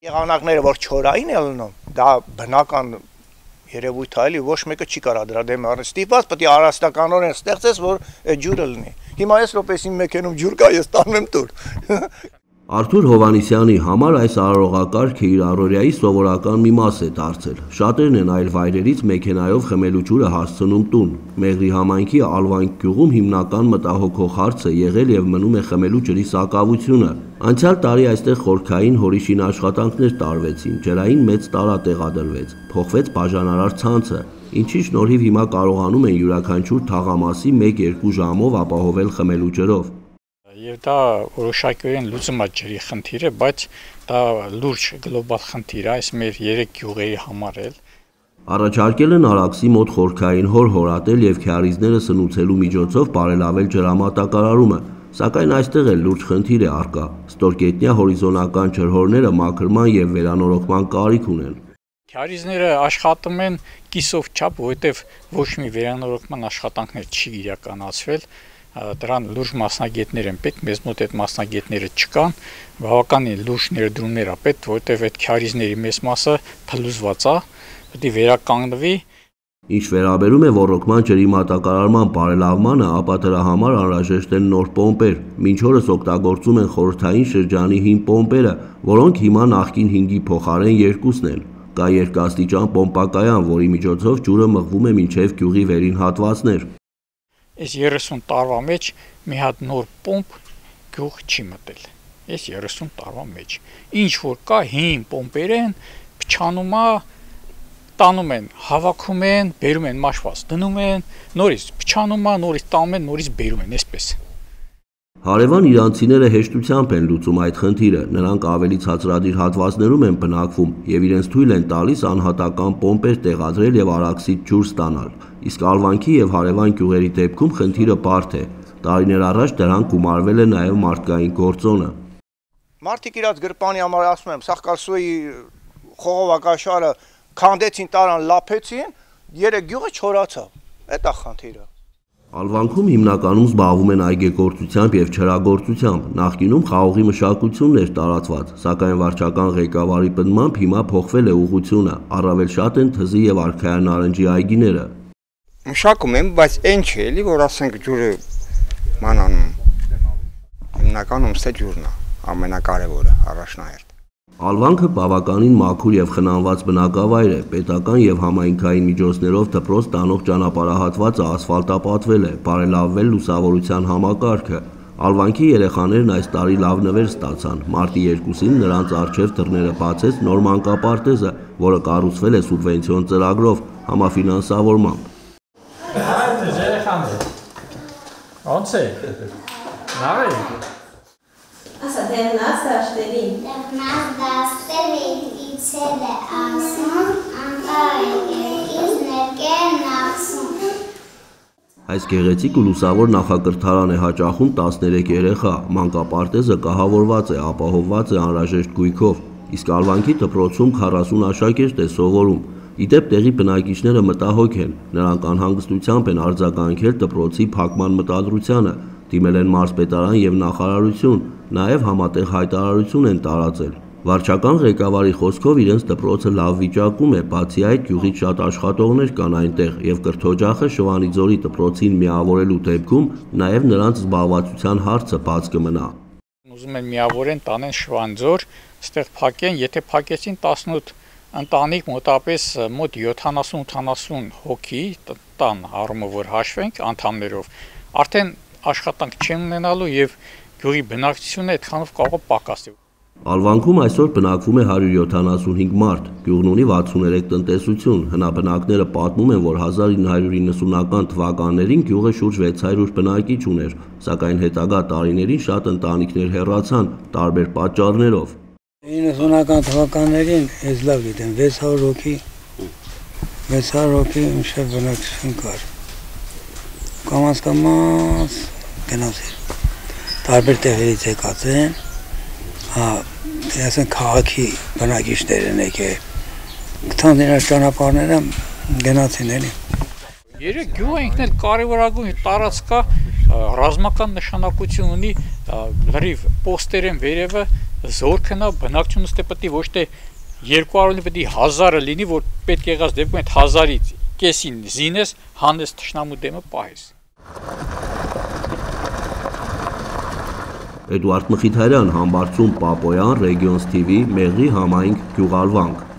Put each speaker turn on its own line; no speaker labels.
Եղանակները որ չորային է լինում, դա բնական երևույթ է, էլի ոչ մեկը չի կարա դրա դեմ առնել։ Ստիպված պետք է առաստականորեն ստեղծես, որ այդ ջուրը լինի։ Հիմա ես րոպեսին մեքենում ջուր կա, ես տանում եմ տուր։
Արթուր Հովհաննիսյանի համար այս արարողակարգը իր առօրյայի սովորական մի մաս է դարձել։ Շատերն են այլ վայրերից մեքենայով խմելու ջուրը հասցնում տուն։ Մեղրի համայնքի Ալվանք գյուղում հիմնական մտահոգող հարցը եղել եւ մնում է խմելու ջրի սակավությունը։ Անցյալ տարի այստեղ խորքային հորիշին աշխատանքներ տարվեցին, ջրային մեծ տարա տեղադրվեց, փոխվեց բաժանարար ցանցը, ինչի շնորհիվ հիմա կարողանում են յուրաքանչյուր թաղամասի 1-2 ժամով ապահովել խմելու ջրով։
Եվ դա որոշակիորեն լուծում է ջրի խնդիրը, բայց դա լուրջ գլոբալ խնդիր է այս մեր 3 գյուղերի համար էլ։
Առաջարկել են Արաքսի մոտ խորքային հոր հորատել եւ քյարիզները սնուցելու միջոցով բարելավել ջրամատակարարումը, սակայն այստեղ էլ լուրջ խնդիր է առկա։ Ստորգետնյա հորիզոնական ջրհորները մաքրման եւ վերանորոգման կարիք ունեն։
Քյարիզները աշխատում են կիսով չափ, որովհետեւ ոչ մի վերանորոգման աշխատանքներ չի իրականացվել։ Դրան լուրջ մասնագետներ են պետք, մեզ մոտ այդ մասնագետները չկան, բավականին լուրջ ներդրումներ է պետք, որովհետև այդ քյարիզների մեծ մասը փլուզված է, պետք է վերականգնվի։
Ինչ վերաբերում է ոռոգման ջրի մատակարարման բարելավմանը, ապա դրա համար անհրաժեշտ են նոր պոմպեր։ Մինչ օրս օգտագործում են խորհրդային շրջանի հին պոմպերը, որոնք հիմա նախկին 5-ի փոխարեն 2-ն են։ Կա երկաստիճան պոմպակայան, որի միջոցով ջուրը մղվում է մինչև գյուղի վերին հատվածներ։
Այս 30 տարվա մեջ մի հատ նոր պոմպ գյուղ չի մտել։ Այս 30 տարվա մեջ։ Ինչ որ կա հին պոմպեր են, փչանում է, տանում են, հավաքում են, բերում են մաշված, դնում են, նորից փչանում է, նորից տանում են, նորից բերում են, այսպես։
Հարևան իրանցիները հեշտությամբ են լուծում այդ խնդիրը, նրանք ավելի ցածրադիր հատվածներում են բնակվում եւ իրենց թույլ են տալիս անհատական պոմպեր տեղադրել եւ Արաքսից ջուր ստանալ։ Իսկ Ալվանքի եւ հարևան գյուղերի դեպքում խնդիրը բարդ է։ Տարիներ առաջ դրան գումարվել է նաեւ մարդկային գործոնը։
Մարդիկ իրաց գրպանի համար ասում եմ, Սախկալսուի խողովակաշարը քանդեցին, տարան, լափեցին, 3 գյուղը չորացավ։ Այդ է խնդիրը։
Ալվանքում հիմնականում զբաղվում են այգեգործությամբ եւ չրագործությամբ։ Նախկինում խաղողի մշակությունն էր տարածված, սակայն վարչական ղեկավարի պնդմամբ հիմա փոխվել է ուղղությունը, առավել շատ են թզի եւ արքայան նարնջի այգիները։
Մշակում են, բայց այն չէ, էլի որ ասենք ջուրը մանանում։ Հիմնականում ստե ջուրն է, ամենակարևորը, առաջնահերթ։
Ալվանքը բավականին մաքուր եւ խնամված բնակավայր է, պետական եւ համայնքային միջոցներով դպրոց տանող ճանապարհահատվածը ասֆալտապատվել է, բարելավվել լուսավորության համակարգը։ Ալվանքի երեխաներն այս տարի լավ նվեր ստացան։ Մարտի 2-ին նրանց առջև դռները բացեց նոր մանկապարտեզը, որը կառուցվել է սուբվենցիոն ծրագրով, համաֆինանսավորմամբ։
Ոնց է։ Լավ է։
Ասա դեռնաց դաշտերին։
Դեռնաց դաշտերին իցել է ասում, անտարեկից ներկեն ասում։
Այս գեղեցիկ ու լուսավոր նախակրթարան է հաճախում 13 երեխա, մանկապարտեզը կահավորված է, ապահովված է անհրաժեշտ գույքով, իսկ Ալվանքի դպրոցում 40 աշակերտ է սովորում։ Իդեպ տեղի բնակիչները մտահոգ են, նրանք անհանգստությամբ են արձագանքել դպրոցի փակման մտադրությանը, դիմել են մարզպետարան եւ նախարարություն, նաեւ համատեղ հայտարարություն են տարածել։ Վարչական ղեկավարի խոսքով իրենց դպրոցը լավ վիճակում է, բացի այդ գյուղից շատ աշխատողներ կան այնտեղ եւ կրթօջախը Շվանիձորի դպրոցին միավորելու դեպքում նաեւ նրանց զբաղվածության հարցը բաց կմնա։
Ուզում են միավորեն տանեն Շվանիձոր, այստեղ փակեն, եթե փակեցին 18 ընտանիք մոտապես մոտ 70-80 հոգի տան առումով որ հաշվենք անդամներով, արդեն աշխատանք չեն ունենալու եւ գյուղի բնակչությունը այդքանով կարող է պակասել։
Ալվանքում այսօր բնակվում է 175 մարդ, գյուղն ունի 63 տնտեսություն, հնաբնակները պատմում են, որ 1990-ական թվականներին գյուղը շուրջ 600 բնակիչ ուներ, սակայն հետագա տարիներին շատ ընտանիքներ հեռացան, տարբեր պատճառներով։
90-ական թվականներին ես լավ գիտեմ, 600 հոգի միշտ բնակչություն կար։ Կամաց գնացել, տարբեր տեղերից եկած են, ասեն քաղաքի բնակիչներ են եկել, գտան իրար ճանապարհները գնացին էլի։
Երեք գյուղը ինքն էլ կարևորագույն տարածք է, ռազմական նշանակություն ունի, լրիվ պոստեր են վերևը, զորքնա բնակչությունս դե պետք է ոչ թե 200-ը պետք է 1000-ը լինի, որ պետք եղած դեպքում այդ 1000-ից կեսին զինես, հանես թշնամու դեմը պահես։
Էդուարդ Մխիթարյան, Համբարձում Պապոյան, Regions TV, Մեղրի համայնք, Գյուղալվանք։